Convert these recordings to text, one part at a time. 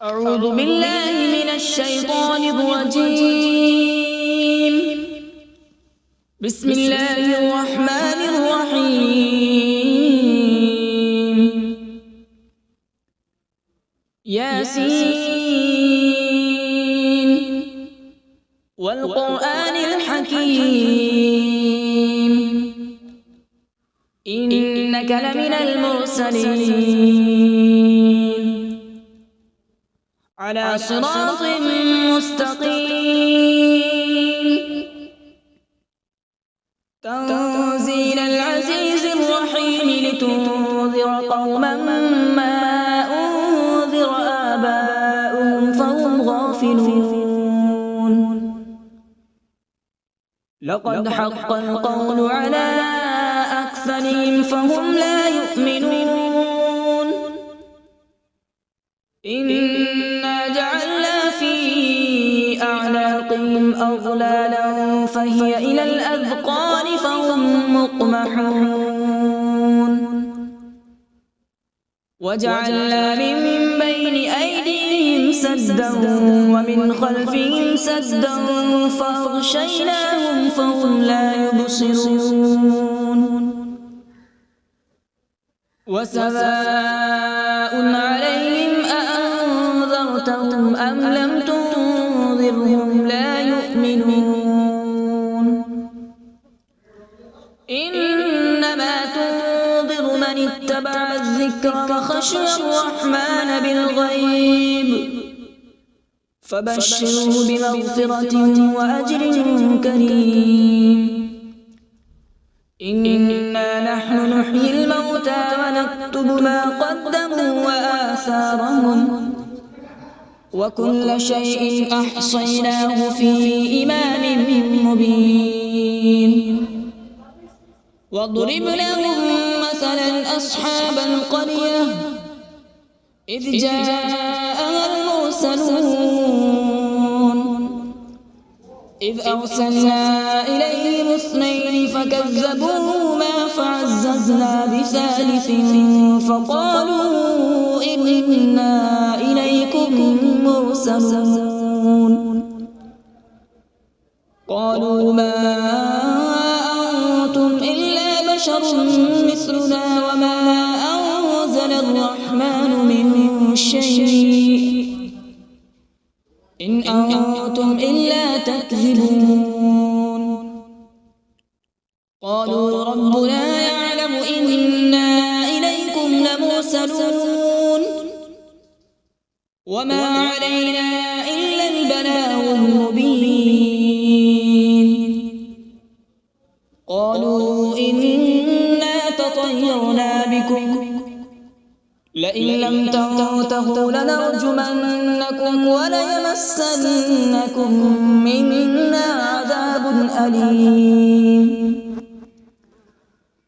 أعوذ بالله من الشيطان الرجيم. بسم الله الرحمن الرحيم. ياسين والقرآن الحكيم إنك لمن المرسلين على صراط مستقيم تنزيل العزيز الرحيم لتنذر قوما ما أنذر آباؤهم فهم غافلون. لقد حق القول على أكثرهم فهم لا يؤمنون. إنا جعلنا في أعناقهم أغلالا فهي إلى الأذقان فهم مقمحون. وجعلنا من بين أيديهم سدا ومن خلفهم سدا فأغشيناهم فهم لا يبصرون. وسواء عليهم أأنذرتهم أم لم تنذرهم لا يؤمنون. إنما تنذر من اتبع الذكر وخشي الرحمن بالغيب فبشره بمغفرة وأجر كريم. إنا نحن نحيي الموتى ونكتب ما قدموا وآثارهم وكل شيء أحصيناه في إمام مبين. واضرب لهم مثلا أصحاب القرية إذ جاءها المرسلون إذ أرسلنا إليهم اثنين فكذبوهما فعززنا بثالث فقالوا إنا إليكم مرسلون. قالوا ما أنتم إلا بشر مثلنا وما أنزل الرحمن من شيء إن أنتم إلا تكذبون. قالوا ربنا يعلم إنا إليكم لمرسلون وما علينا إلا البلاغ المبين. قالوا إنا تطيرنا بكم لئن لم تنتهوا لنرجمنكم وليمسنكم منا عذاب أليم.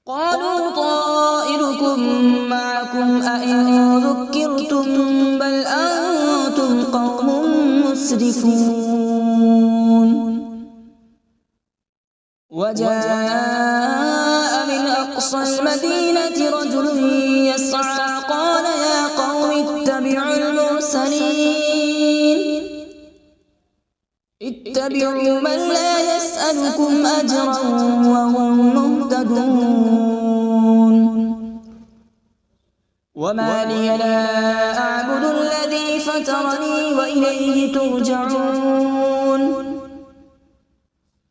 قالوا طائركم معكم أئن ذكرتم بل أنتم قوم مسرفون. وجاء من أقصى المدينة رجل يسعى قال يا قوم اتبعوا المرسلين اتبعوا من لا يسألكم أجرا وهم مهتدون. وما لي لا أعبد الذي فطرني وإليه ترجعون.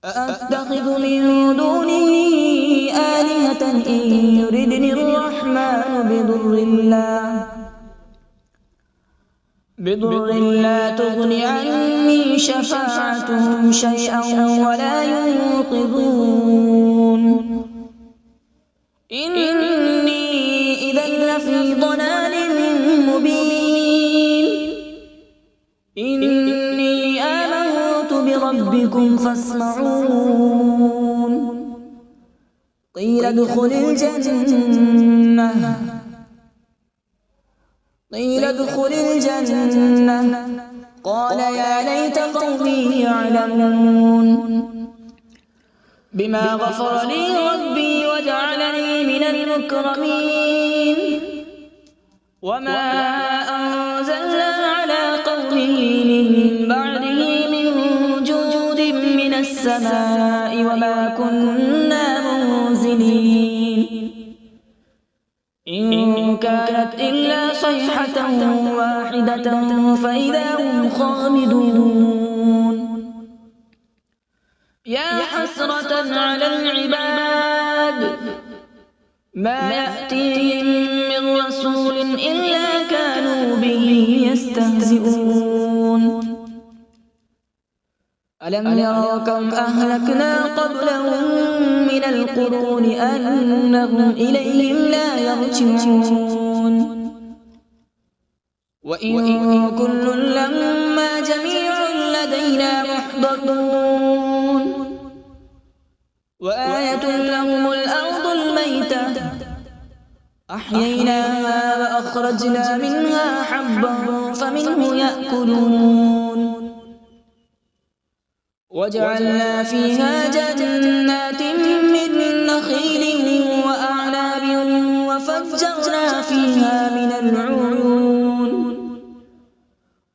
أأتخذ من دونه آلهة إن يردني الرحمن بضر لا تغن عني شفاعتهم شيئا ولا ينقذون. إني إذا لفي ضلال مبين. إني آمنت بربكم فاسمعون. قيل ادخل الجنة قال يا ليت قومي يعلمون. بما غفر لي ربي وجعلني من المكرمين. وما أنزلنا على السماء وما كنا منزلين إن كانت إلا صيحة واحدة فإذا هم خامدون يا حسرة على العباد ما يأتيهم من رسول إلا كانوا به يستهزئون ألم يروا كم أهلكنا قبلهم من القرون أنهم إليهم لا يرجعون وإن كل لما جميع لدينا محضرون وآية لهم الأرض الميتة أحييناها وأخرجنا منها حبا فمنه يأكلون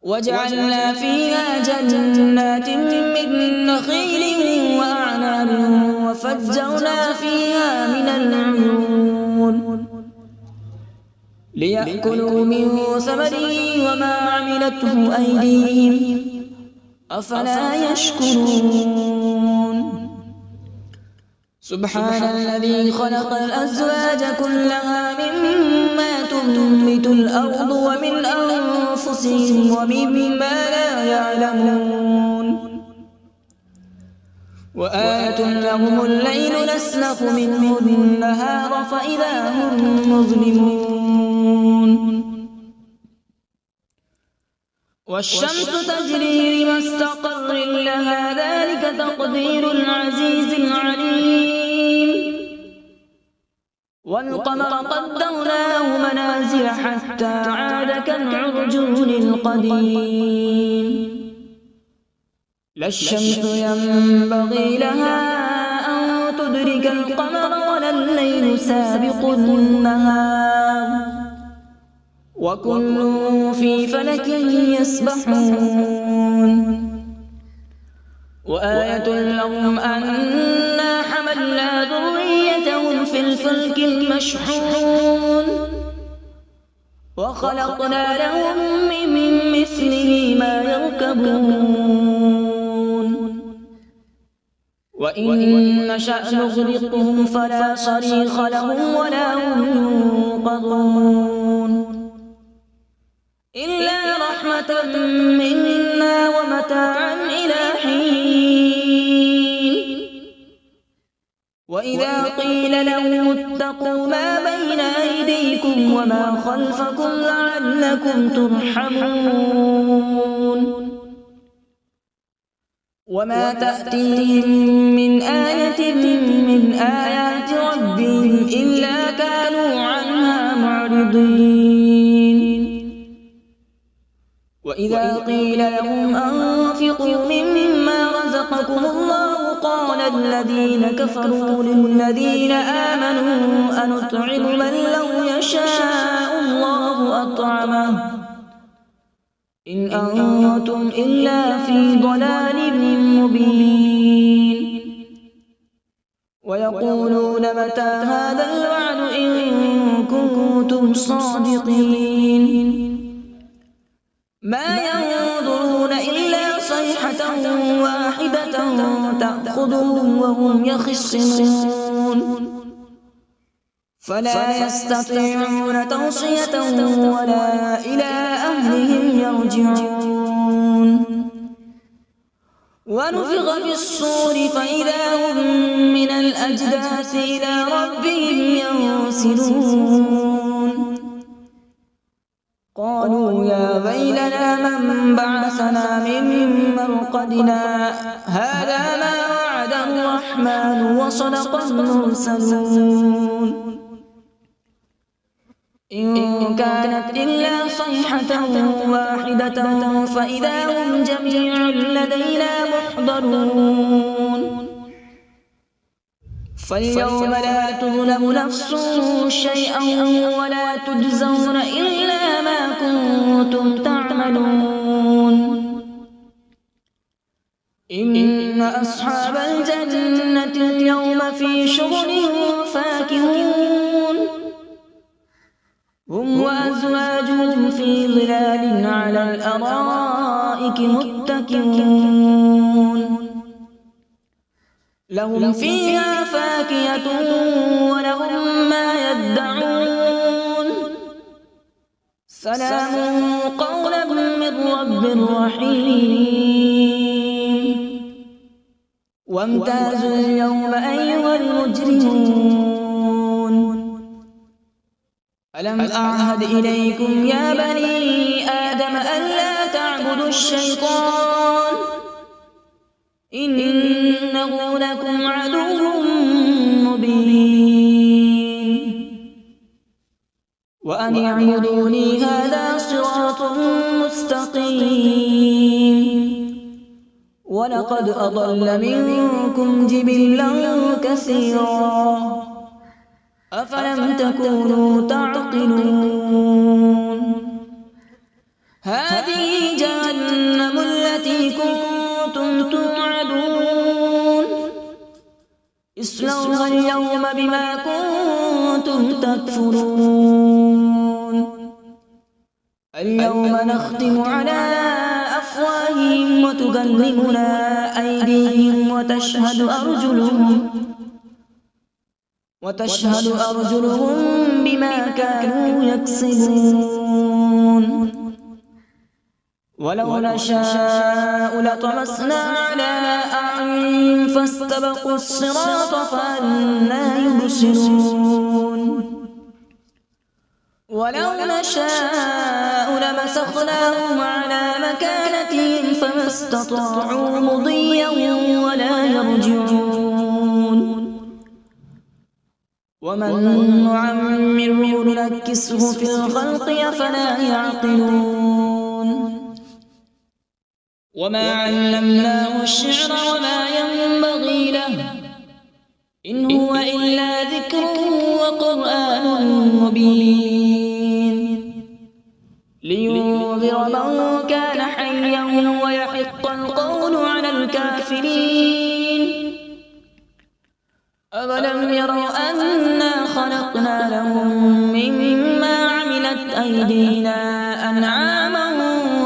وجعلنا فيها جنات من نخيل وأعناب وفجرنا فيها من العيون ليأكلوا من ثمره وما عملته أيديهم أفلا يشكرون سبحان الذي خلق الأزواج كلها مما تنبت الأرض ومن أنفسهم ومما لا يعلمون وآية لهم الليل نسلخ منه النهار فإذا هم مظلمون والشمس تجري لمستقر لها ذلك تقدير العزيز العليم والقمر قدرناه منازل حتى عاد كالعرجون القديم لا الشمس ينبغي لها أن تدرك القمر ولا الليل سابق النهار وكل في فلك يسبحون وآية لهم أنا حملنا ذريتهم في الفلك المشحون وخلقنا لهم من مثله ما يركبون وإن نشأ نغرقهم فلا صريخ لهم ولا هم ينقذون إلا رحمة منا ومتاعا إلى حين وإذا قيل لهم اتقوا ما بين أيديكم وما خلفكم لعلكم ترحمون وما تأتيهم من آية من آيات ربهم إلا كانوا عنها معرضين وإذا قيل لهم أنفقوا مما رزقكم الله قال الذين كفروا للذين آمنوا أنطعم من لو يشاء الله أطعمه إن أنتم إلا في ضلال مبين ويقولون متى هذا الوعد إن كنتم صادقين ما ينظرون إلا صيحة واحدة تأخذهم وهم يخصمون فلا يستطيعون توصية ولا إلى أهلهم يرجعون ونفخ في الصور فإذا هم من الأجداث إلى ربهم ينسلون قالوا يا ويلنا من بعثنا من مرقدنا هذا ما وعد الرحمن وصدق المرسلون إن كانت إلا صيحة واحدة فإذا هم جميع لدينا محضرون فاليوم لا تظلم نفس شيئا ولا تجزون إلا ما كنتم تعملون إن أصحاب الجنة اليوم في شغل فاكهون هم وأزواجهم في ظلال على الأرائك متكئون لهم فيها فاكهة ولهم ما يدعون سلام قولا من رب رحيم وامتازوا اليوم أيها المجرمون ألم أعهد إليكم يا بني آدم ألا تعبدوا الشيطان إنه لكم عدو مبين وأن اعبدوني هذا صراط مستقيم ولقد أضل منكم جبلا كثيرا أفلم تكونوا تعقلون هذه جهنم التي كنتم توعدون اصلوها اليوم بما كنتم تكفرون اليوم نختم على أفواههم وتكلمنا أيديهم وتشهد أرجلهم بما كانوا يكسبون ولو نشاء لطمسنا على أعينهم فاستبقوا الصراط فأنى يبصرون ولو نشاء لمسخناهم على مكانتهم فما استطاعوا مضيا ولا يرجعون ومن نعمره ننكسه في الخلق أفلا يعقلون وما علمناه الشعر وما ينبغي له إن هو إلا ذكر وقرآن مبين لينذر من كان حيا ويحق القول على الكافرين أولم يروا أنا خلقنا لهم مما عملت أيدينا أنعاما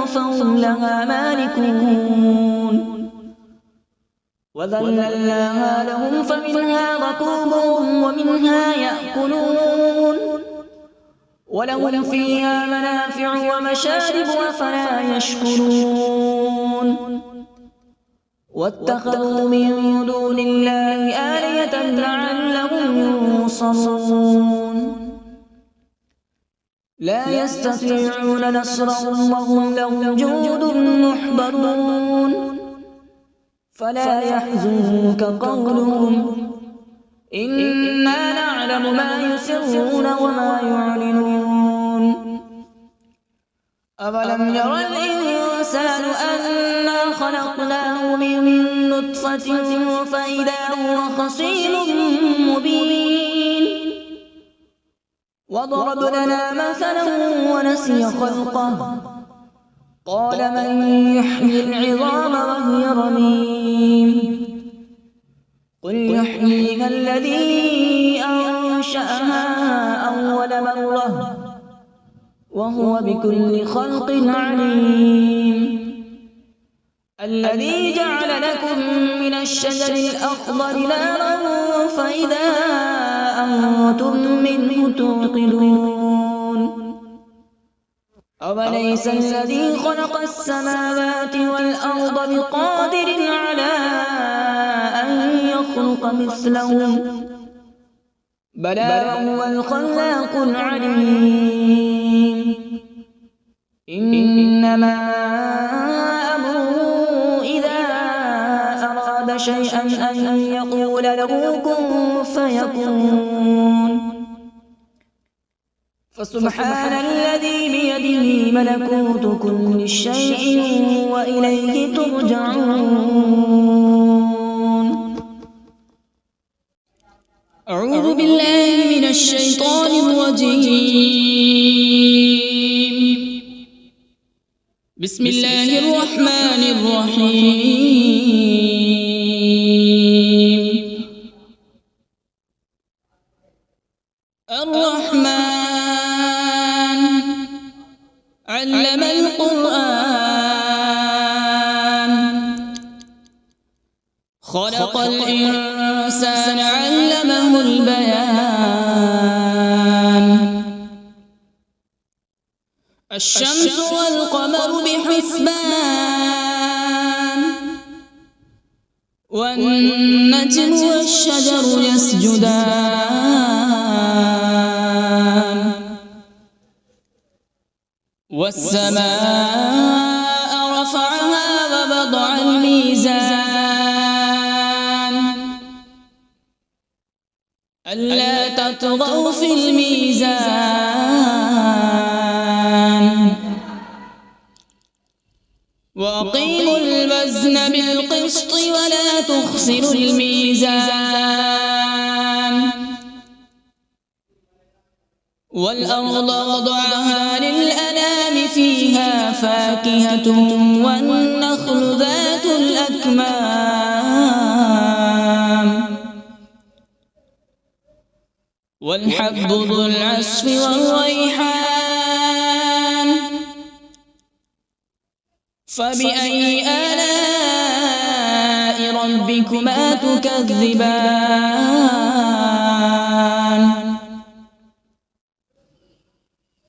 فهم لها مالكون وذللناها لهم فمنها ركوبهم ومنها يأكلون ولهم فيها منافع ومشارب أفلا يشكرون واتخذوا من دون الله آلهة لعلهم ينصرون لا يستطيعون نصرهم وهم لهم جند محضرون فلا يحزنك قولهم إنا نعلم ما يسرون وما يعلنون أولم ير الإنسان أنا خلقناه من نطفة فإذا هو خصيم مبين وضرب لنا مثلا ونسي خلقه قال من يحيي العظام وهي رميم قل يحييها الذي أنشأها أول مرة وهو بكل خلق عليم الذي جعل لكم من الشجر الأخضر نارا فإذا أنتم منه توقدون أوليس الذي خلق السماوات والأرض بقادر على أن يخلق مثلهم بلى وهو الخلاق العليم إنما أمره إذا أراد شيئا أن يقول له كن فيكون فسبحان الذي بيده ملكوت كل شيء وإليه ترجعون أعوذ بالله من الشيطان الرجيم بسم الله الرحمن الرحيم. الرحمن علم القرآن، خلق الإنسان علمه البيان. الشمس والقمر بحسبان، والنجم والشجر يسجدان. والسماء رفعها ووضع الميزان، ألا تطغوا في الميزان. وأقيموا الوزن بالقسط ولا تخسروا الميزان. والأرض وضعها للأنام، فيها فاكهة والنخل ذات الأكمام، والحب ذو العصف والريحان. فبأي آلاء ربكما تكذبان؟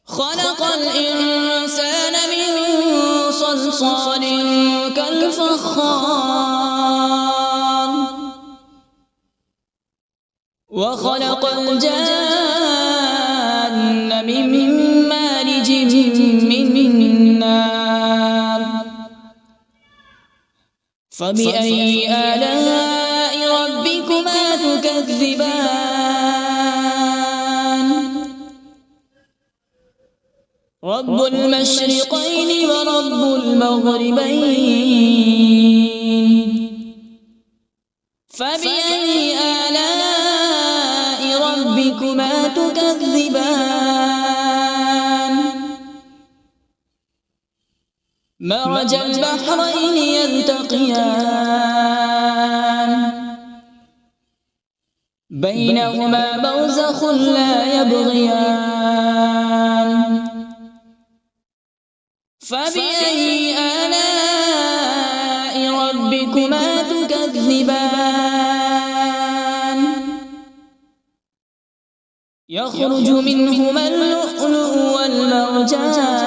خلق الإنسان من صلصال كالفخار، وخلق الجان من مارج من نار. فبأي آلاء ربكما تكذبان؟ رب المشرقين ورب المغربين. فبأي آلاء ربكما تكذبان؟ مرج البحرين يلتقيان، بينهما برزخ لا يبغيان. فبأي آلاء ربكما تكذبان؟ يخرج منهما اللؤلؤ والمرجان.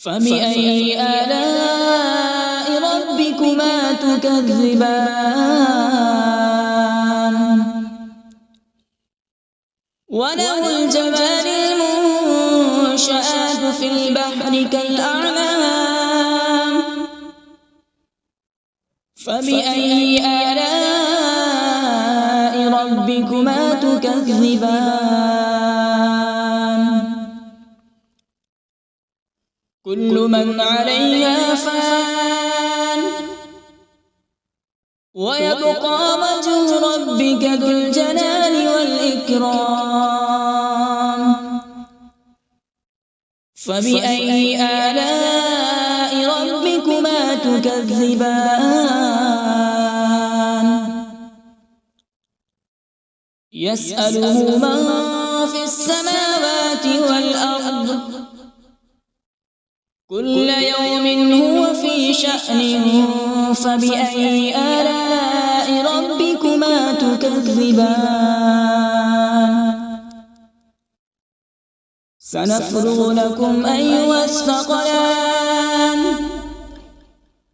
فبأي آلاء ربكما تكذبان؟ وله الجوار المنشآت في البحر كالأعلام. فبأي آلاء ربكما تكذبان؟ كل من عليها فان، ويبقى وجه ربك ذو الجلال والإكرام. فبأي آلاء ربكما تكذبان؟ يسأله من في السماوات والأرض، كل يوم هو في شأن. فبأي آلاء ربكما تكذبان؟ سنفرغ لكم أيها الثقلان.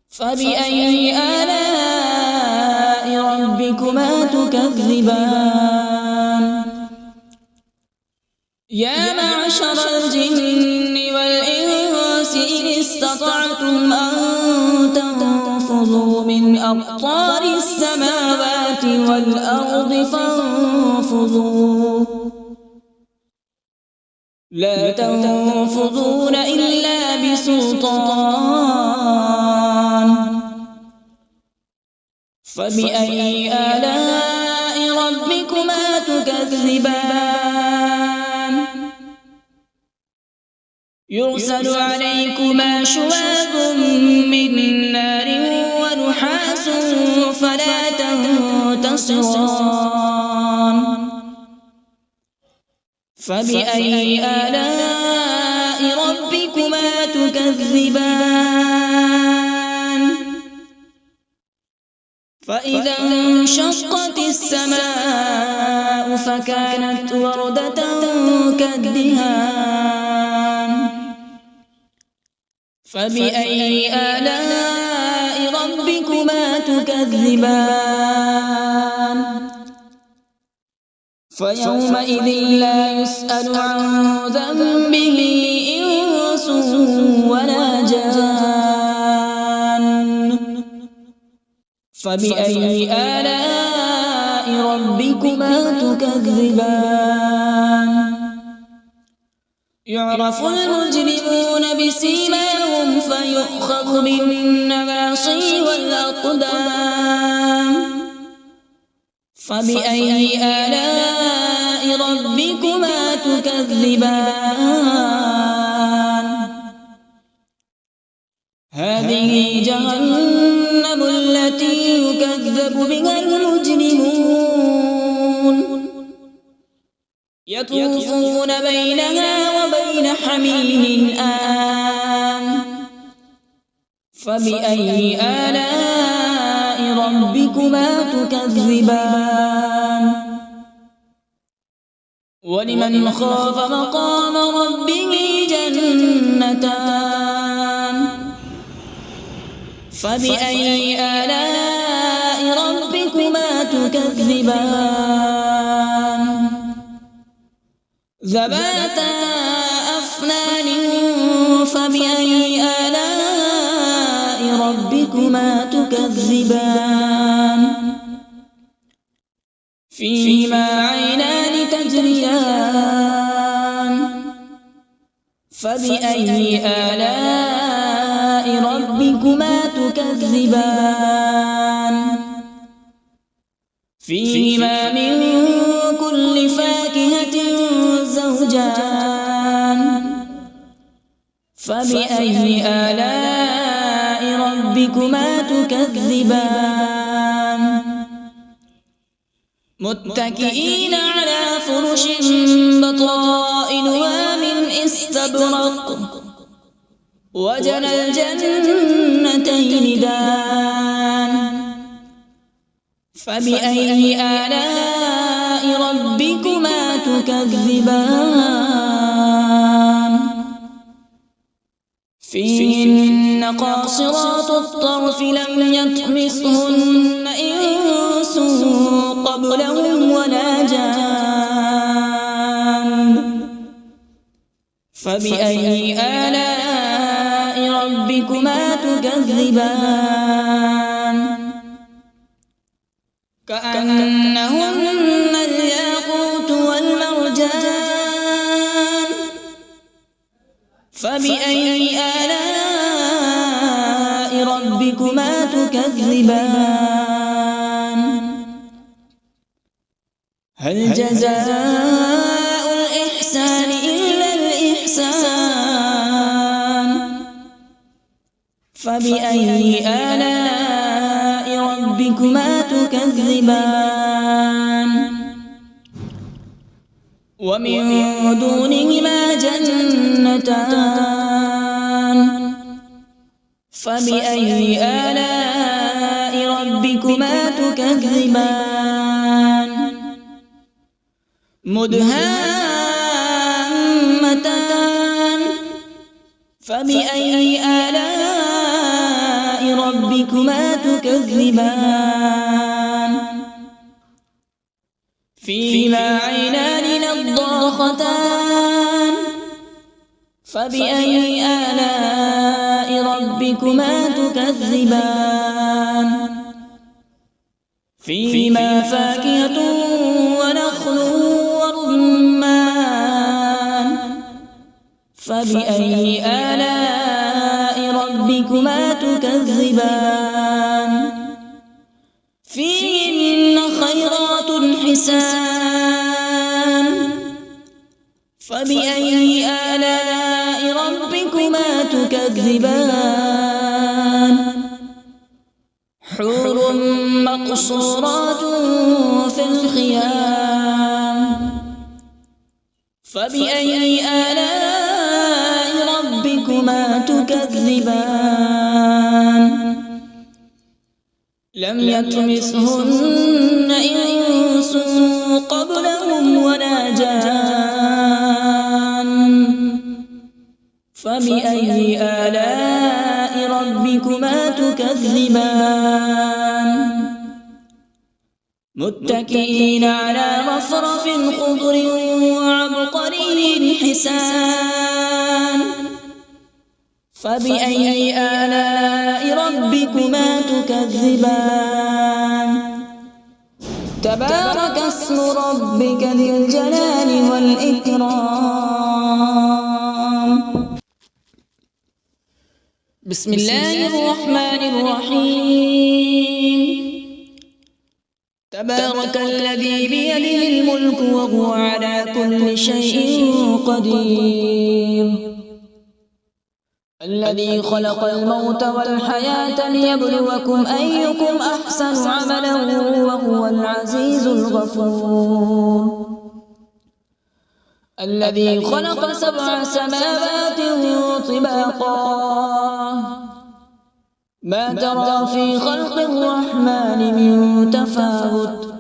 فبأي آلاء ربكما تكذبان؟ يا معشر الجن والإنس إن استطعتم أن تنفذوا من أقطار السماوات والأرض فانفذوا، لا تنفذون إلا بسلطان. فبأي آلاء ربكما تكذبان؟ يرسل عليكما شواظ من نار ونحاس فلا تنتصران فبأي آلاء ربكما تكذبان فإذا انشقت السماء فكانت وردة كالدهان فبأي آلاء ربكما تكذبان فيومئذ لا يسأل عن ذنبه إنس ولا جان فبأي آلاء ربكما تكذبان يعرف المجرمون بسيماهم فيؤخذ بالنواصي والأقدام فبأي آلاء ربكما تكذبان هذه جهنم التي يكذب بها المجرمون يطوفون بينها وبين حميم آن فبأي آلاء ربكما تكذبان ولمن خاف مقام ربه جنتان فبأي آلاء ربكما تكذبان ذواتا أفنان فبأي آلاء ربكما تكذبان فيهما عينان تجريان فبأي آلاء ربكما تكذبان فيهما من كل فاكهة زوجان فبأي آلاء ربكما تكذبان متكئين على فرش بطائنها من استبرق وجنى الجنتين دان فبأي آلاء ربكما تكذبان فيهن قاصرات الطرف لم يطمثهن إنس قبلهم ولا جان فبأي آلاء ربكما تكذبان كأنهن الياقوت والمرجان فبأي آلاء ربكما تكذبان هل جزاء الإحسان إلا الإحسان فبأي آلاء ربكما تكذبان ومن دونهما جنتان فبأي آلاء ربكما تكذبان مدهامتان فبأي آلاء ربكما تكذبان فيهما عينان نضاختان فبأي آلاء ربكما تكذبان فيهما فاكهة ونخل ورمان فبأي آلاء ربكما تكذبان فيهن خيرات حسان فبأي آلاء ربكما تكذبان حور مقصورات في الخيام فبأي آلاء ربكما تكذبان لم يطمثهن إنس قبلهم ولا جان فبأي آلاء ربكما تكذبان متكئين على رفرف خضر وعبقري حسان فبأي آلاء ربكما تكذبان تبارك اسم ربك ذي الجلال والإكرام بسم الله الرحمن الرحيم تبارك الذي بيده الملك وهو على كل شيء قدير الذي خلق الموت والحياة ليبلوكم أيكم أحسن عملا وهو العزيز الغفور الذي خلق 7 سماوات طباقا ما ترى في خلق الرحمن من تفاوت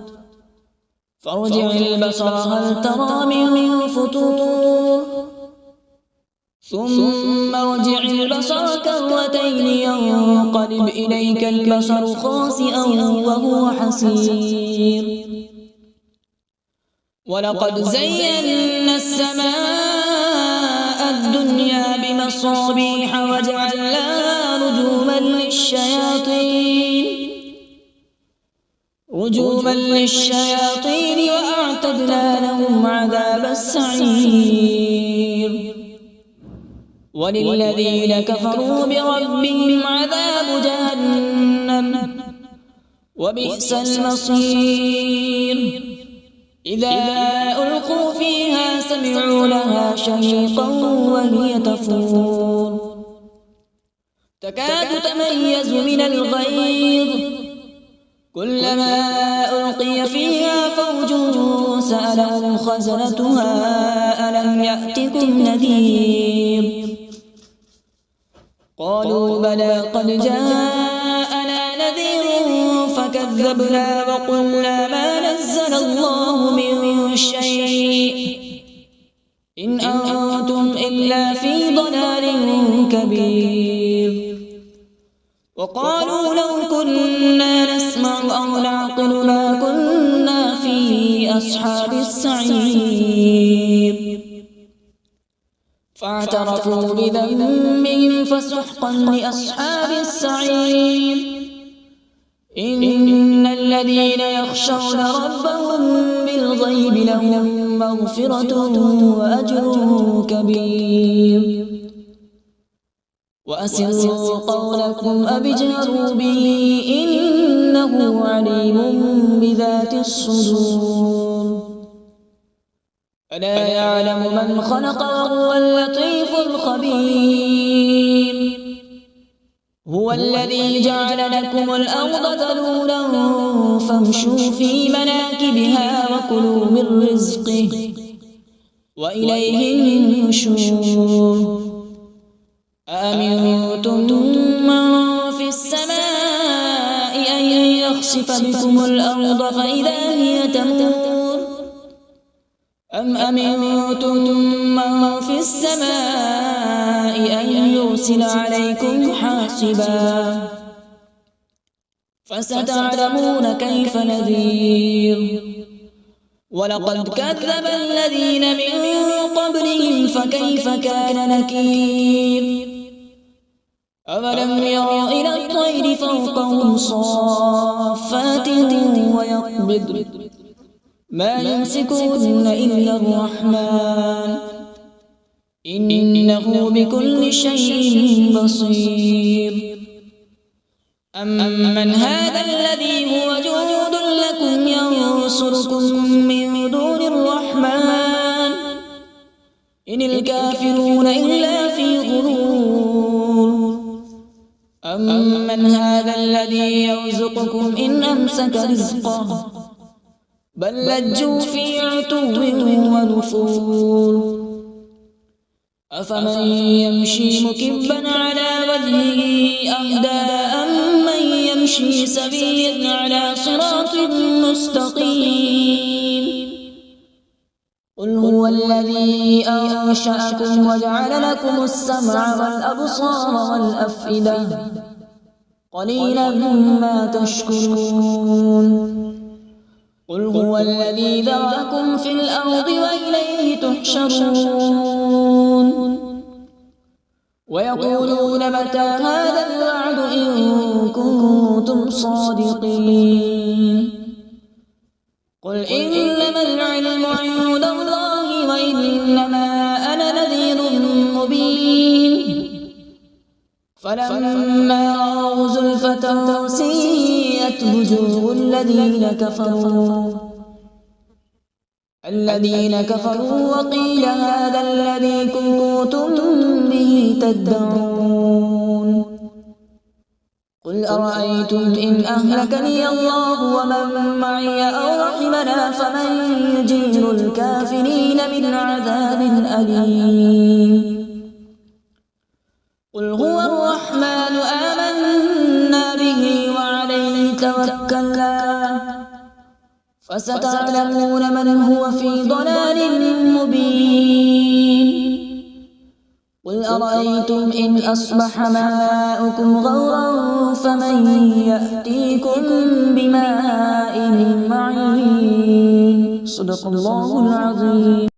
فارجع البصر هل ترى من فطور ثم ارجع البصر كرتين ينقلب إليك البصر خاسئا وهو حسير ولقد زينا السماء الدنيا بمصابيح وجعلناها رجوما للشياطين وأعتدنا لهم عذاب السعير وللذين كفروا بربهم عذاب جهنم وبئس المصير إذا ألقوا فيها سمعوا لها شهيقا وهي تفور تكاد تميز من الغيظ كلما ألقي فيها فوج سألهم خزنتها ألم يأتكم نذير قالوا بلى قد جاءنا نذير فكذبنا وقلنا ما نزل الله من شيء إن أنتم إلا في ضلال كبير وقالوا لو كنا نسمع أو نعقل ما كنا في أصحاب السعير فاعترفوا بذنبهم فسحقا لأصحاب السعير إن الذين يخشون ربهم بالغيب لهم مغفرة وأجر كبير وأسروا قولكم أو اجهروا به إنه عليم بذات الصدور ألا يعلم من خلق وهو اللطيف الخبير هو الذي جعل لكم الأرض ذلولا فامشوا في مناكبها وكلوا من رزقه وإليه النشور أأمنتم من في السماء أن يخسف بكم الأرض فإذا هي تمور أم أمنتم من في السماء أن يرسل عليكم حاصبا فستعلمون كيف نذير ولقد كذب الذين من قبلهم فكيف كان نكير أولم يروا إلى الطير فوقهم صافات ويقبض ما يمسكهن إلا الرحمن إنه بكل شيء بصير أمن هذا الذي هو جند لكم ينصركم من دون الرحمن إن الكافرون إلا في غرور أمن هذا الذي يرزقكم إن أمسك رزقه بل لجوا في عتو ونفور أفمن يمشي مكبا على وجهه أهدى أمن يمشي سويا على صراط مستقيم قل هو الذي أنشأكم وجعل لكم السمع والأبصار والأفئدة قليلا ما تشكرون قل هو الذي ذرأكم في الأرض وإليه تحشرون ويقولون متى هذا الوعد إن كنتم صادقين قل إنما العلم عند الله وإنما أنا نذير مبين فلما رأوا زلفة سيئت وجوه الذين كفروا وقيل هذا الذي كنتم به تدعون قل أرأيتم إن أهلكني الله ومن معي أو رحمنا فمن يجير الكافرين من عذاب أليم قل هو الرحمن آمنا به وعليه توكلنا فستعلمون من هو في ضلال مبين قل أرأيتم إن أصبح ماؤكم غورا فمن يأتيكم بماء معين صدق الله العظيم.